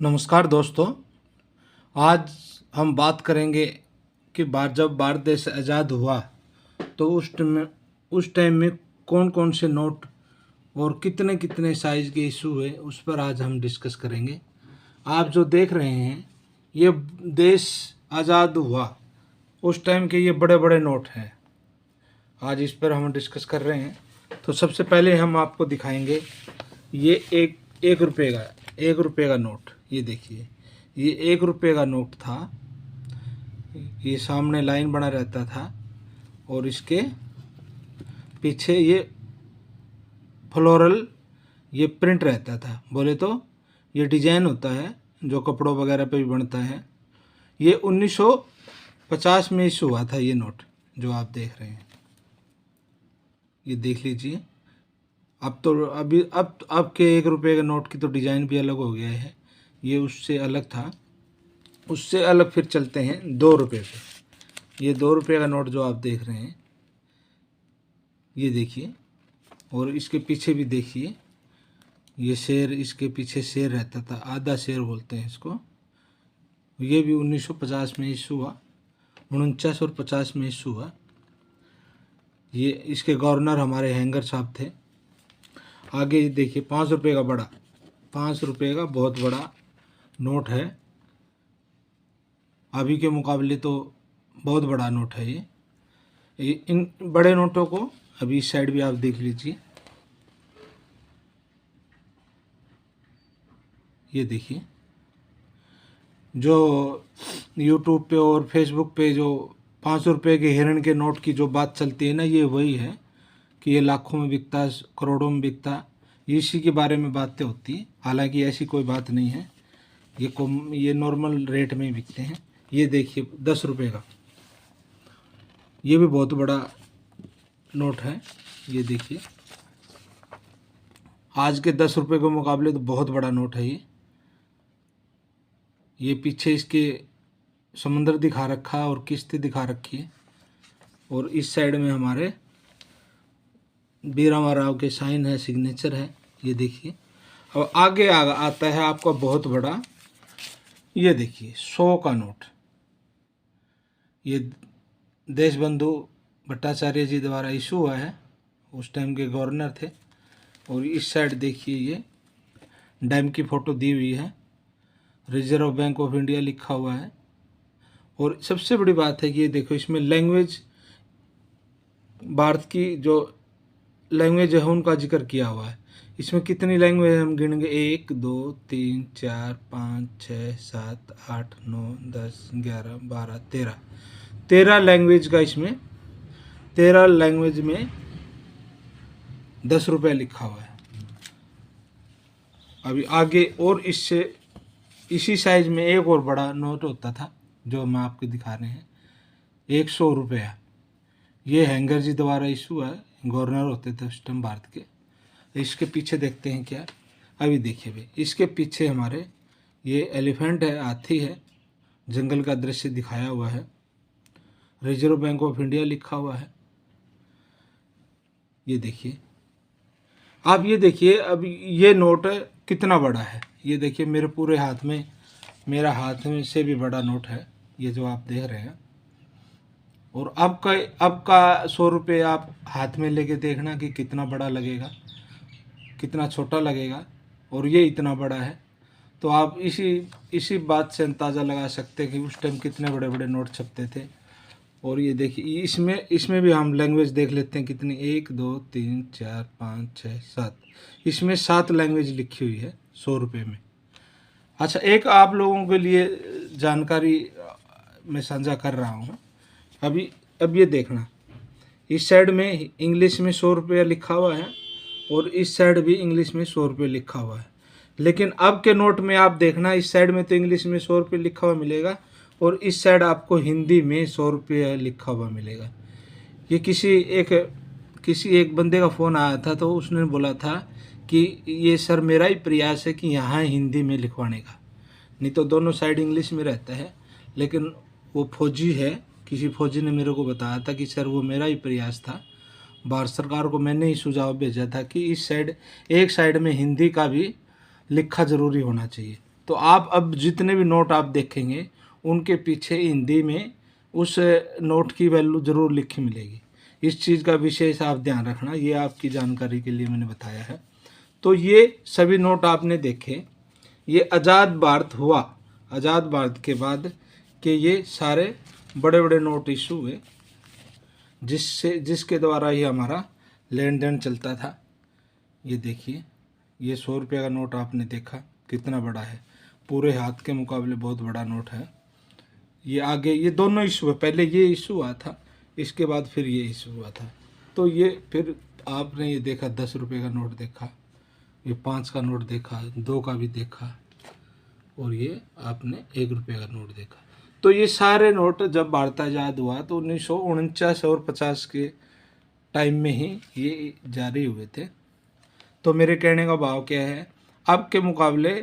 नमस्कार दोस्तों। आज हम बात करेंगे कि जब भारत देश आज़ाद हुआ तो उस टाइम में कौन कौन से नोट और कितने कितने साइज़ के इशू हुए, उस पर आज हम डिस्कस करेंगे। आप जो देख रहे हैं, ये देश आज़ाद हुआ उस टाइम के ये बड़े बड़े नोट हैं। आज इस पर हम डिस्कस कर रहे हैं। तो सबसे पहले हम आपको दिखाएंगे ये एक रुपये का नोट। ये देखिए, ये 1 रुपये का नोट था। ये सामने लाइन बना रहता था और इसके पीछे ये फ्लोरल ये प्रिंट रहता था। बोले तो ये डिजाइन होता है जो कपड़ों वगैरह पे भी बनता है। ये 1950 में इशू हुआ था ये नोट जो आप देख रहे हैं। ये देख लीजिए। अब तो अब के 1 रुपये के नोट की तो डिज़ाइन भी अलग हो गया है। ये उससे अलग था। उससे अलग फिर चलते हैं 2 रुपये पे। ये 2 रुपये का नोट जो आप देख रहे हैं, ये देखिए। और इसके पीछे भी देखिए, ये शेर, इसके पीछे शेर रहता था, आधा शेर बोलते हैं इसको। ये भी 1950 में इशू हुआ, 49 और 50 में इशू हुआ। ये इसके गवर्नर हमारे हैंगर साहब थे। आगे देखिए 5 रुपये का बड़ा, 5 रुपये का बहुत बड़ा नोट है। अभी के मुकाबले तो बहुत बड़ा नोट है ये। इन बड़े नोटों को अभी इस साइड भी आप देख लीजिए। ये देखिए, जो यूट्यूब पे और फेसबुक पे जो 5 रुपये के हिरण के नोट की जो बात चलती है ना, ये वही है कि ये लाखों में बिकता, करोड़ों में बिकता, इसी के बारे में बातें होती हैं। हालांकि ऐसी कोई बात नहीं है। ये नॉर्मल रेट में ही बिकते हैं। ये देखिए 10 रुपये का, ये भी बहुत बड़ा नोट है। ये देखिए, आज के 10 रुपये के मुकाबले तो बहुत बड़ा नोट है ये पीछे इसके समुंदर दिखा रखा है और किश्ती दिखा रखी है। और इस साइड में हमारे बीरामा राव के साइन है, सिग्नेचर है। ये देखिए। अब आगे आता है आपका बहुत बड़ा, ये देखिए 100 का नोट। ये देशबंधु भट्टाचार्य जी द्वारा इशू हुआ है, उस टाइम के गवर्नर थे। और इस साइड देखिए, ये डैम की फ़ोटो दी हुई है, रिजर्व बैंक ऑफ इंडिया लिखा हुआ है। और सबसे बड़ी बात है कि ये देखो, इसमें लैंग्वेज, भारत की जो लैंग्वेज है उनका जिक्र किया हुआ है। इसमें कितनी लैंग्वेज हम गिनेंगे? 1 2 3 4 5 6 7 8 9 10 11 12 13 लैंग्वेज का, इसमें 13 लैंग्वेज में 10 रुपये लिखा हुआ है। अभी आगे और इससे इसी साइज में एक और बड़ा नोट होता था जो हम आपको दिखा रहे हैं, 100 रुपया। ये हैंगर जी द्वारा इशू है, गवर्नर होते थे उस टाइम भारत के। इसके पीछे देखते हैं क्या। अभी देखिए भाई, इसके पीछे हमारे ये एलिफेंट है, हाथी है, जंगल का दृश्य दिखाया हुआ है, रिजर्व बैंक ऑफ इंडिया लिखा हुआ है। ये देखिए, आप ये देखिए। अब ये नोट कितना बड़ा है, ये देखिए। मेरे पूरे हाथ में, मेरा हाथ में से भी बड़ा नोट है ये जो आप देख रहे हैं। और अब का 100 रुपये आप हाथ में लेके देखना कि कितना बड़ा लगेगा, कितना छोटा लगेगा। और ये इतना बड़ा है, तो आप इसी बात से अंदाज़ा लगा सकते हैं कि उस टाइम कितने बड़े बड़े नोट छपते थे। और ये देखिए, इसमें भी हम लैंग्वेज देख लेते हैं कितनी, 1 2 3 4 5 6 7, इसमें 7 लैंग्वेज लिखी हुई है 100 रुपये में। अच्छा, एक आप लोगों के लिए जानकारी मैं साझा कर रहा हूँ। अब ये देखना, इस साइड में इंग्लिश में 100 रुपया लिखा हुआ है और इस साइड भी इंग्लिश में 100 रुपये लिखा हुआ है। लेकिन अब के नोट में आप देखना, इस साइड में तो इंग्लिश में 100 रुपये लिखा हुआ मिलेगा और इस साइड आपको हिंदी में 100 रुपये लिखा हुआ मिलेगा। ये किसी एक बंदे का फ़ोन आया था, तो उसने बोला था कि ये सर मेरा ही प्रयास है कि यहाँ हिंदी में लिखवाने का, नहीं तो दोनों साइड इंग्लिश में रहता है। लेकिन वो फौजी है, किसी फौजी ने मेरे को बताया था कि सर वो मेरा ही प्रयास था, भारत सरकार को मैंने ही सुझाव भेजा था कि इस साइड, एक साइड में हिंदी का भी लिखा ज़रूरी होना चाहिए। तो आप अब जितने भी नोट आप देखेंगे उनके पीछे हिंदी में उस नोट की वैल्यू ज़रूर लिखी मिलेगी। इस चीज़ का विशेष आप ध्यान रखना, ये आपकी जानकारी के लिए मैंने बताया है। तो ये सभी नोट आपने देखे, ये आज़ाद भारत हुआ, आज़ाद भारत के बाद के ये सारे बड़े बड़े नोट इशू हुए जिसके द्वारा ही हमारा लेन देन चलता था। ये देखिए, ये 100 रुपये का नोट आपने देखा कितना बड़ा है, पूरे हाथ के मुकाबले बहुत बड़ा नोट है। ये आगे ये दोनों इशू है, पहले ये इशू हुआ था, इसके बाद फिर ये इशू हुआ था। तो ये फिर आपने ये देखा 10 रुपये का नोट देखा, ये 5 का नोट देखा, 2 का भी देखा, और ये आपने 1 रुपये का नोट देखा। तो ये सारे नोट जब भारत आज़ाद हुआ तो 1949 और 50 के टाइम में ही ये जारी हुए थे। तो मेरे कहने का भाव क्या है, अब के मुकाबले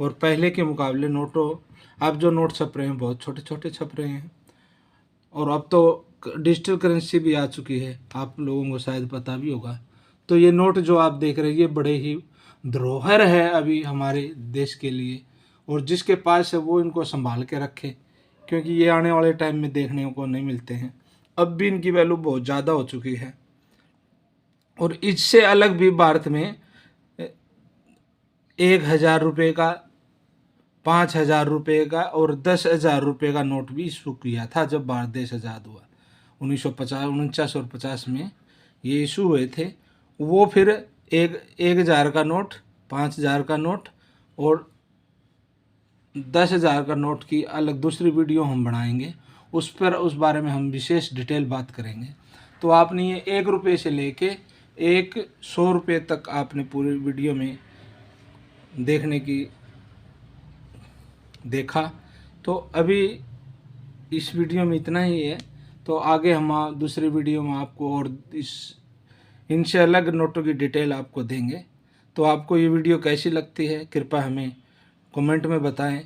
और पहले के मुकाबले नोटों, अब जो नोट छप रहे हैं बहुत छोटे छोटे छप रहे हैं, और अब तो डिजिटल करेंसी भी आ चुकी है, आप लोगों को शायद पता भी होगा। तो ये नोट जो आप देख रहे हैं ये बड़े ही धरोहर है अभी हमारे देश के लिए, और जिसके पास है वो इनको संभाल के रखे, क्योंकि ये आने वाले टाइम में देखने को नहीं मिलते हैं। अब भी इनकी वैल्यू बहुत ज़्यादा हो चुकी है। और इससे अलग भी भारत में 1,000 रुपये का, 5,000 रुपये का और 10,000 रुपये का नोट भी इशू किया था जब भारत देश आज़ाद हुआ 1949 और 50 में ये इशू हुए थे। वो फिर 1,000 का नोट, 5,000 का नोट और 10,000 का नोट की अलग दूसरी वीडियो हम बनाएंगे, उस बारे में हम विशेष डिटेल बात करेंगे। तो आपने ये 1 रुपये से लेके 100 रुपये तक आपने पूरी वीडियो में देखने की देखा। तो अभी इस वीडियो में इतना ही है, तो आगे हम दूसरी वीडियो में आपको और इनसे अलग नोटों की डिटेल आपको देंगे। तो आपको ये वीडियो कैसी लगती है कृपया हमें कमेंट में बताएं,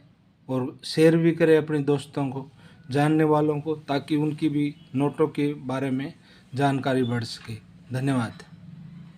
और शेयर भी करें अपने दोस्तों को, जानने वालों को, ताकि उनकी भी नोटों के बारे में जानकारी बढ़ सके। धन्यवाद।